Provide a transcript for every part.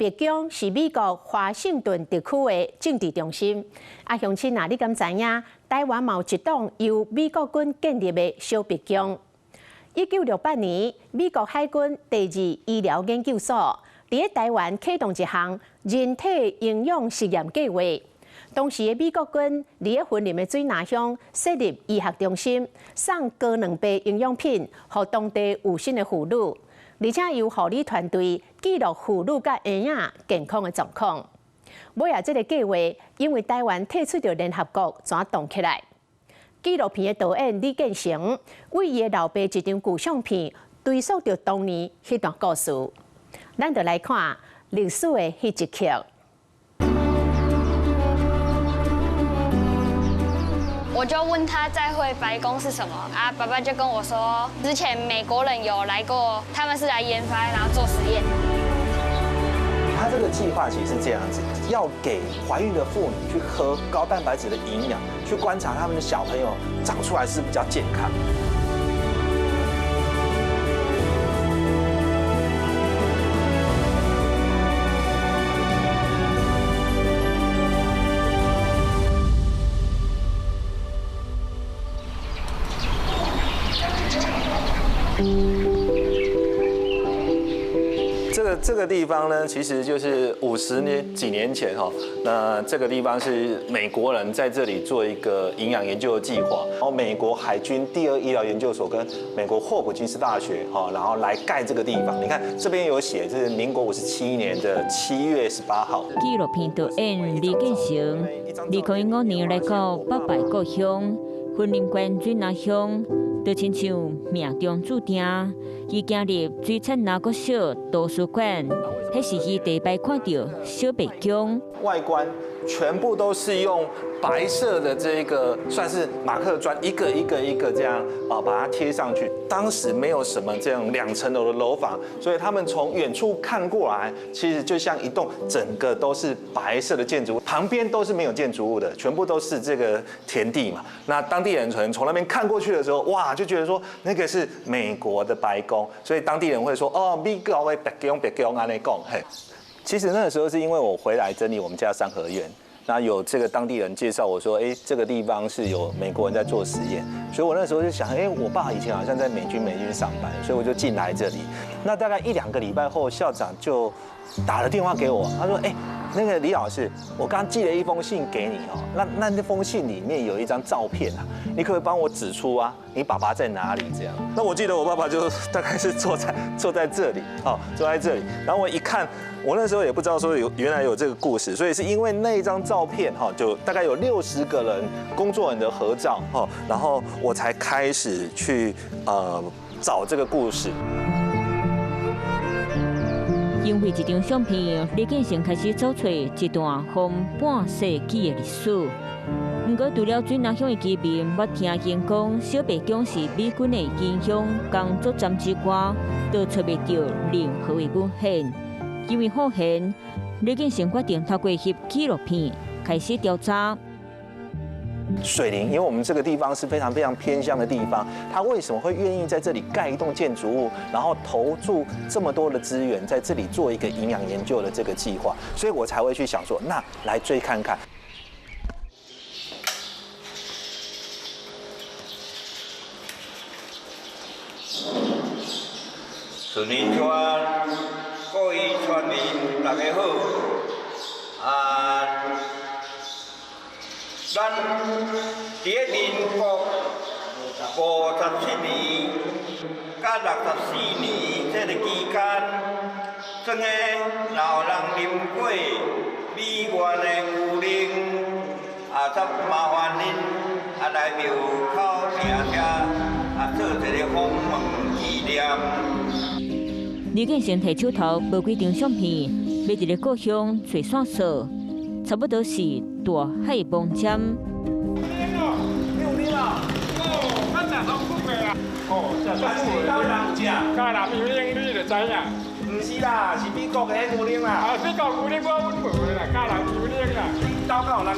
北京是美國華盛頓特區的政治中心。鄉親啊，你敢知影？台灣有一棟由美國軍建立的小北京。1968年，美國海軍第2醫療研究所在台灣啟動一項人體營養實驗計劃。當時的美國軍在雲林的水南鄉設立醫學中心，送高2倍營養品給當地有心的婦女。而且由護理團隊記錄婦女甲嬰兒健康的狀況。尾啊，這個計劃因為台灣退出到聯合國，轉動起來。紀錄片的導演李建成為伊的老爸一張舊相片，追溯到當年迄段故事。咱就來看歷史的迄一刻。我就問他再會白宮是什麼啊？爸爸就跟我說，之前美國人有來過，他們是來研發然後做實驗。他這個計劃其實是這樣子，要給懷孕的婦女去喝高蛋白質的營養，去觀察他們的小朋友長出來是比較健康。这個地方呢，其實就是50幾年前哈，那這個地方是美國人在這裡做一個營養研究的計劃，然後美國海軍第2醫療研究所跟美國霍普金斯大學哈，然後來蓋這個地方。你看這邊有寫，這是民國57年的7月18號。紀錄片導演李建成，2005年來到北敗故鄉雲林縣水南鄉，就親像命中注定。伊進入水產南國小圖書館，迄是伊第一擺看到小北京。外觀全部都是用白色的這個算是馬克磚，一個一個一個這樣啊把它貼上去。當時沒有什麼這樣2層樓的樓房，所以他們從遠處看過來，其實就像一棟整個都是白色的建築物，旁邊都是沒有建築物的，全部都是這個田地嘛。那當地人可能從那邊看過去的時候，哇，就覺得說那個是美國的白宮，所以當地人會說哦，美國的白宮，白宮安尼講嘿。其實那個時候是因為我回來整理我們家三合院，那有這個當地人介紹我說，哎，這個地方是有美國人在做實驗，所以我那時候就想，哎，我爸以前好像在美軍上班，所以我就進來這裡。那大概1-2個禮拜後，校長就打了電話給我，他說，哎，那個李老師，我剛寄了一封信給你哦，那封信裡面有一張照片啊，你可不可以幫我指出啊，你爸爸在哪裡？這樣。那我記得我爸爸就大概是坐在這裡，哦，坐在這裡。然後我一看，我那時候也不知道說原來有這個故事，所以是因為那一張照片哈，就大概有60個人工作人的合照哈，然後我才開始去找這個故事。因為這張相片，李建成開始找出一段從半世紀的歷史。不過，除了水南鄉的居民，捌聽人講小北京是美軍的英雄工作站之外，都找不到任何的文獻。因為好閒，李建成決定透過翕紀錄片開始調查。水林，因為我們這個地方是非常非常偏鄉的地方，他為什麼會願意在這裡蓋一棟建築物，然後投注這麼多的資源在這裡做一個營養研究的這個計劃？所以我才會去想說，那來追看看。順利傳，各位傳民大家好，咱在民國57年甲64年這個期間，真個老人啉過美元的牛奶，則麻煩恁來廟口吃做一個訪問紀念。李建成提手頭無幾張相片，要一個故鄉找線索，差不多是大海的網針。唔是啦，是美國的迄牛奶啦。美國牛奶我阮無的啦，加人牛奶啦。到有人啉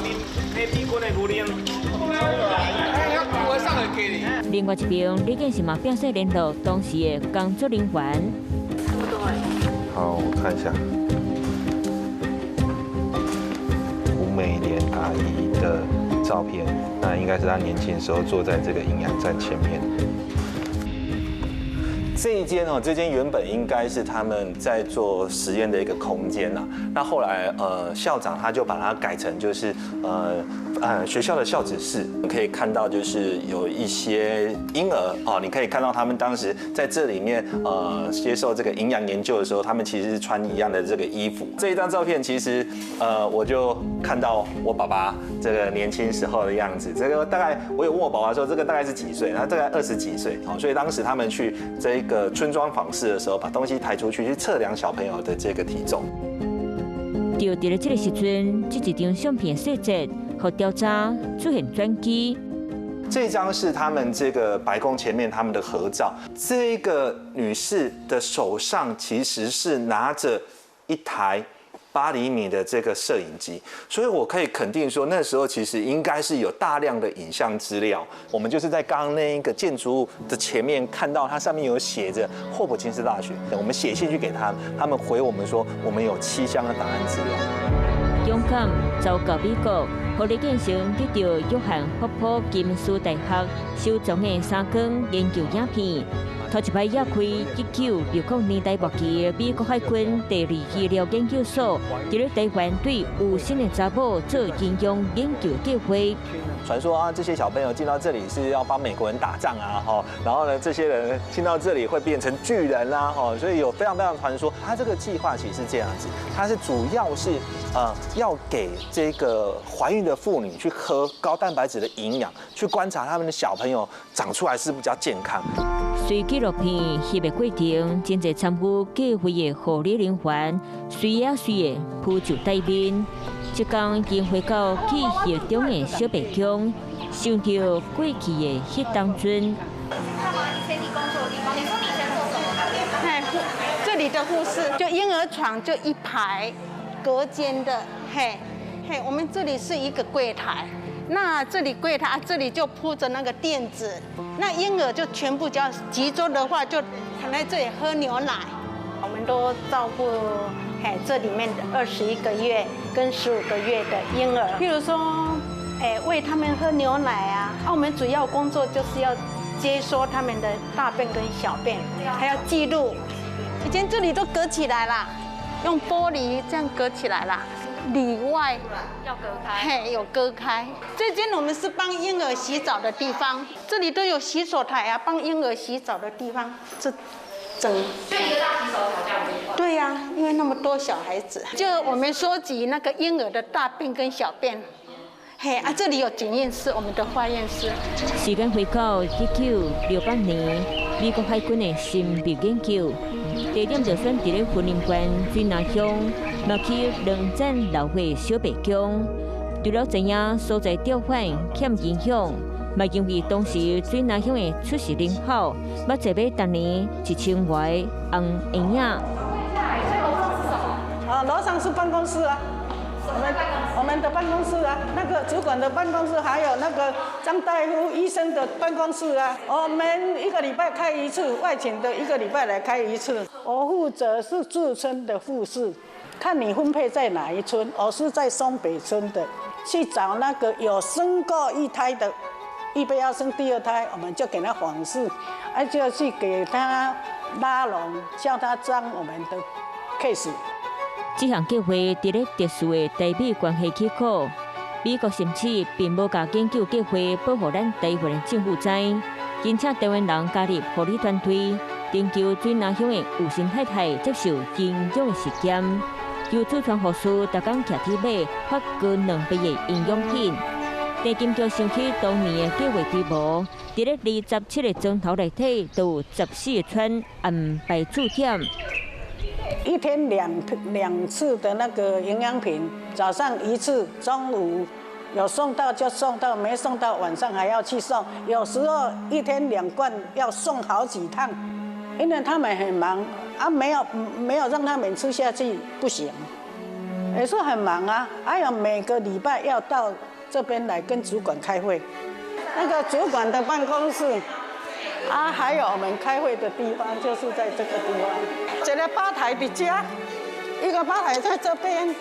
美軍的牛奶。另外一邊，李建成嘛表示聯絡當時的工作人員。好，我看一下。阿姨的照片，那應該是她年輕的時候坐在這個營養站前面。這一間哦，這間原本應該是他們在做實驗的一個空間吶。那後來校長他就把它改成就是學校的校址室，可以看到就是有一些嬰兒哦，你可以看到他們當時在這裡面接受這個營養研究的時候，他們其實是穿一樣的這個衣服。這一張照片其實我就看到我爸爸這個年輕時候的樣子。這個大概我有問我爸爸說，這個大概是幾歲？他大概20幾歲哦，所以當時他們去這個村莊訪視的時候，把東西抬出去測量小朋友的這個體重。就在這個時陣，這一張相片的細節和調查出現轉機。這張是他們這個白宮前面他們的合照，這個女士的手上其實是拿着一台8厘米的這個攝影機，所以我可以肯定說，那時候其實應該是有大量的影像資料。我們就是在剛剛那一個建築物的前面看到，它上面有寫着霍普金斯大學。我們寫信去給他們，他們回我們說，我們有7箱的檔案資料。勇敢走到美國，和李建成得到約翰霍普金斯大學首創的3光研究影片。頭一擺野開1960年代末期，美國海軍第2醫療研究所在台灣對有性的查某做營養研究計劃。傳說啊，這些小朋友進到這裡是要幫美國人打仗啊，哈，然後呢，這些人進到這裡會變成巨人啦，哈，所以有非常傳說。他這個計劃其實是這樣子，它是主要是要給這個懷孕的婦女去喝高蛋白質的營養，去觀察他們的小朋友長出來是不是比較健康。隨紀錄片翕的過程，真濟參與計劃的護理人員，隨的鋪就台面。這天因回到記憶中的小白宮，想到過去的迄當陣。他們以前你工作的地方，你說你以前做什麼？這裡的護士就嬰兒床就一排隔間的，我們這裡是一個櫃台。那這裡櫃台，這裡就鋪着那個墊子，那嬰兒就全部只要集中的話，就躺在這裡喝牛奶。我們都照顧這裡面的21個月跟15個月的嬰兒。譬如說，餵他們喝牛奶啊，我們主要工作就是要接收他們的大便跟小便，還要記錄。以前這裡都隔起來啦，用玻璃這樣隔起來啦。裡外要隔開，有隔開。這間我們是幫嬰兒洗澡的地方，這裡都有洗手台啊，幫嬰兒洗澡的地方。這整就一個大洗手台這樣。對呀，因為那麼多小孩子，就我們收集那個嬰兒的大便跟小便。這裡有檢驗室，我們的化驗室。時間回到1968年，美國海軍的新秘研究，地點就選在了雲林縣水南鄉。冒起2盞老火小白宮，除了知影所在調換欠營養，嘛因為當時水南鄉的出世人口，要坐買當年1000外紅嬰仔。樓上是辦公室啊，我們的辦公室啊，那個主管的辦公室，還有那個張大夫醫生的辦公室啊。我們1個禮拜開一次，外勤的1個禮拜來開一次。我負責是駐村的護士。看你分配在哪一村，我是在松北村的，去找那個有生過1胎的，預備要生第2胎，我們就給他訪視，就去給他拉攏，叫他裝我們的 case。這項計劃在咧特殊的台美關係起果，美國甚至並無把研究計劃報予咱台灣的政府知，邀請台灣人加入護理團隊，研究水南鄉的吳姓太太接受營養的實驗。由祖傳護士逐工徛鐵馬，發高2倍的營養品。但今朝想起當年的計劃規模，在咧27個鐘頭內底，都有14個村安排駐點。1天2次的那個營養品，早上1次，中午有送到就送到，沒送到晚上還要去送。有時候1天2罐要送好幾趟，因為他們很忙。沒有讓他們吃下去不行，也是很忙啊。還有每個禮拜要到這邊來跟主管開會，那個主管的辦公室還有我們開會的地方就是在這個地方。這個吧台的家，一個吧台在這邊，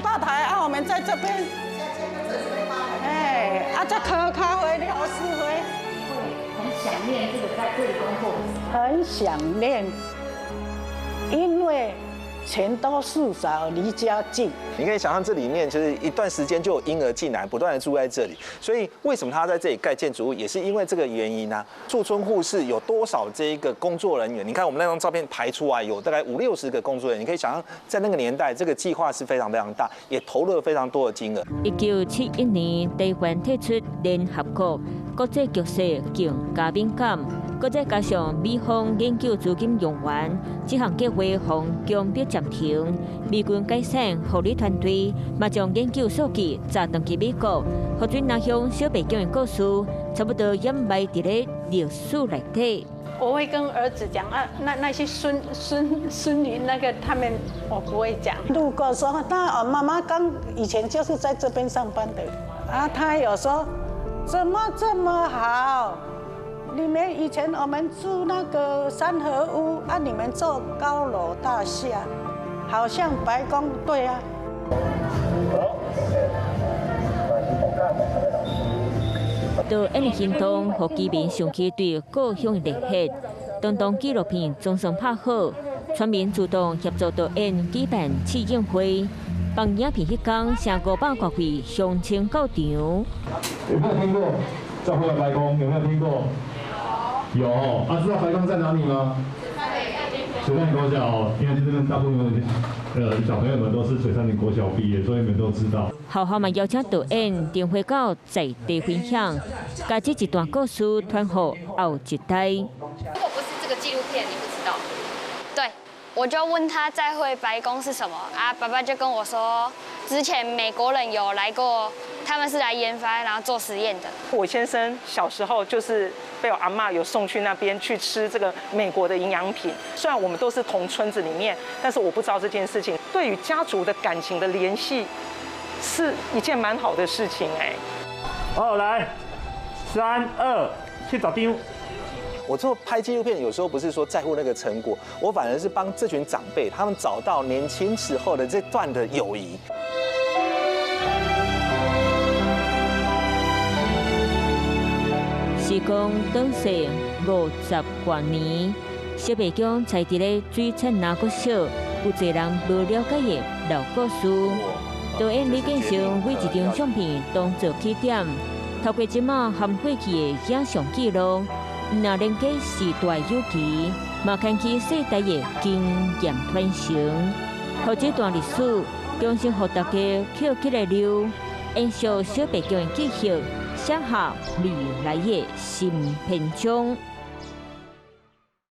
吧台啊，我們在這邊。哎，啊，這喝咖啡聊是非。很想念這個在這裡工作。很想念，因為錢都事少，離家近。你可以想象这裡面就是一段時間就有嬰兒進來，不斷的住在這裡。所以為什麼他在這裡蓋建築物，也是因為這個原因啊。駐村護士有多少這一個工作人員？你看我們那張照片排出來有大概50-60個工作人員。你可以想象在那個年代，這個計劃是非常非常大，也投入了非常多的金額。1971年，台灣退出聯合國，國際局勢更加敏感。閣再加上美方研究資金用完，這項計劃方強迫暫停。美軍解散護理團隊，嘛將研究數據砸轉去美國，福州南鄉小北疆的故事，差不多掩埋在咧歷史內底。我會跟兒子講啊，那些孫女那個他們，我不會講。如果說他媽媽剛以前就是在這邊上班的，啊，他有說怎麼這麼好？你們以前我們住那個三合屋啊，你們住高樓大廈，好像白宮，對啊。到印尼行動，讓居民想起對故鄉的熱血。當紀錄片總算拍好，村民主動協助導演舉辦試映會，幫影片迄天成500多位鄉親到場。有沒有聽過教會的白宮？有沒有聽過？有啊，知道白宮在哪裡嗎？水杉林國小哦，因為這邊大部分小朋友們都是水杉林國小畢業，所以你們都知道。校校嘛邀請導演陳慧高在地分享，把這一段故事傳給後一代。如果不是這個紀錄片，你不知道。對，我就問他再會白宮是什麼啊？爸爸就跟我說，之前美國人有來過，他們是來研發然後做實驗的。我先生小時候就是被我阿嬤有送去那邊去吃這個美國的營養品。雖然我們都是同村子裡面，但是我不知道這件事情。對於家族的感情的聯繫，是一件蠻好的事情哎。好，來，3、2，去找丁。我做拍紀錄片，有時候不是說在乎那個成果，我反而是幫這群長輩，他們找到年輕時候的這段的友誼。時光轉逝50多年，小北疆在地咧水燦那國小，有濟人無了解的老故事。導演李建成為一張相片當作起點，透過即馬含過去的影像記錄，那連接時代友誼，嘛牽起世代的經驗傳承，讓這段歷史重新讓大家刻起來留，延續小北疆的記憶，寫下未來的新篇章。